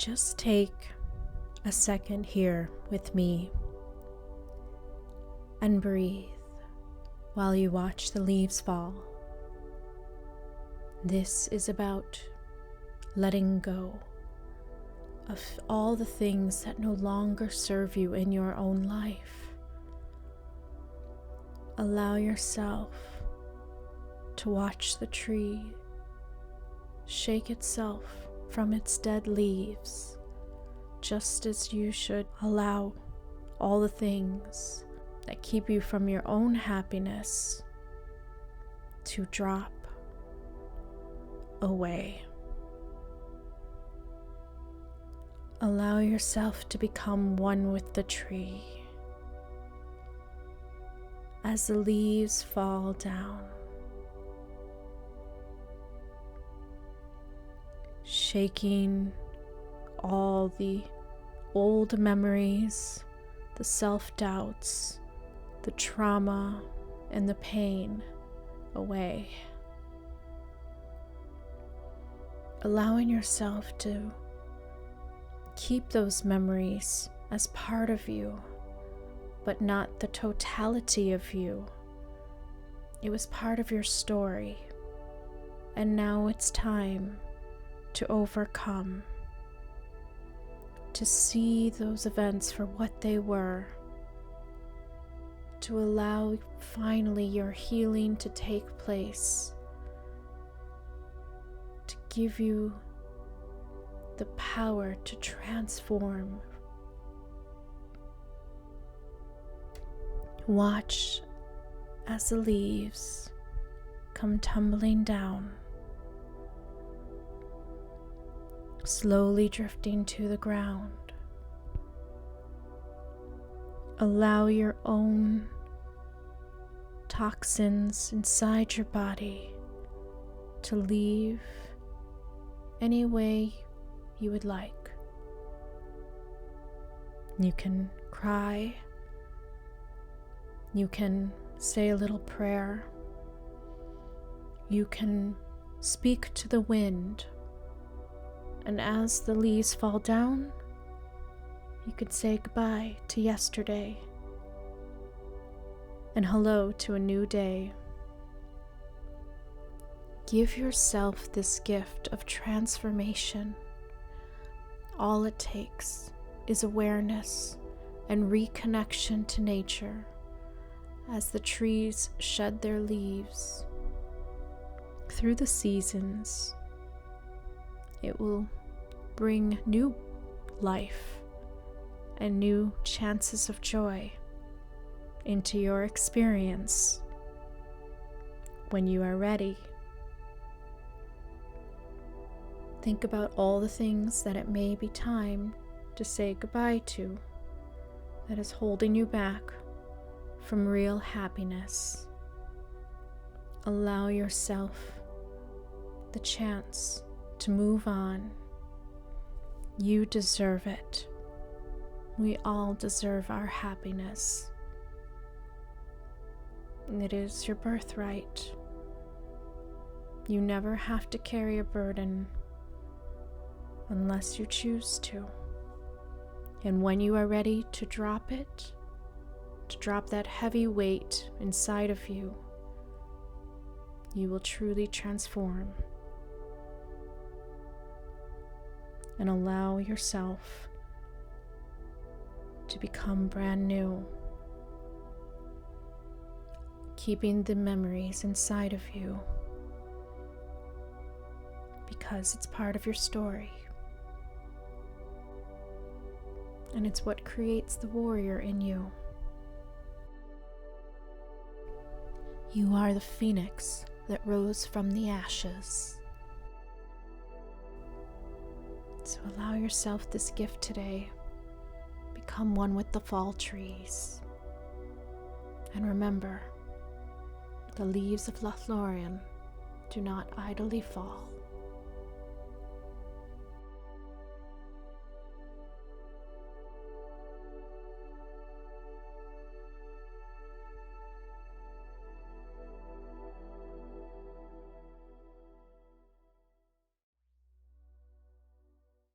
Just take a second here with me and breathe while you watch the leaves fall. This is about letting go of all the things that no longer serve you in your own life. Allow yourself to watch the tree shake itself from its dead leaves, just as you should allow all the things that keep you from your own happiness to drop away. Allow yourself to become one with the tree as the leaves fall down, shaking all the old memories, the self-doubts, the trauma, and the pain away. Allowing yourself to keep those memories as part of you, but not the totality of you. It was part of your story, and now it's time to overcome, to see those events for what they were, to allow finally your healing to take place, to give you the power to transform. Watch as the leaves come tumbling down, slowly drifting to the ground. Allow your own toxins inside your body to leave any way you would like. You can cry. You can say a little prayer. You can speak to the wind. And as the leaves fall down, you could say goodbye to yesterday and hello to a new day. Give yourself this gift of transformation. All it takes is awareness and reconnection to nature as the trees shed their leaves. Through the seasons, it will bring new life and new chances of joy into your experience when you are ready. Think about all the things that it may be time to say goodbye to that is holding you back from real happiness. Allow yourself the chance to move on. You deserve it. We all deserve our happiness. It is your birthright. You never have to carry a burden unless you choose to. And when you are ready to drop it, to drop that heavy weight inside of you, you will truly transform and allow yourself to become brand new, keeping the memories inside of you because it's part of your story. And it's what creates the warrior in you. You are the phoenix that rose from the ashes. So allow yourself this gift today. Become one with the fall trees. And remember, the leaves of Lorien do not idly fall.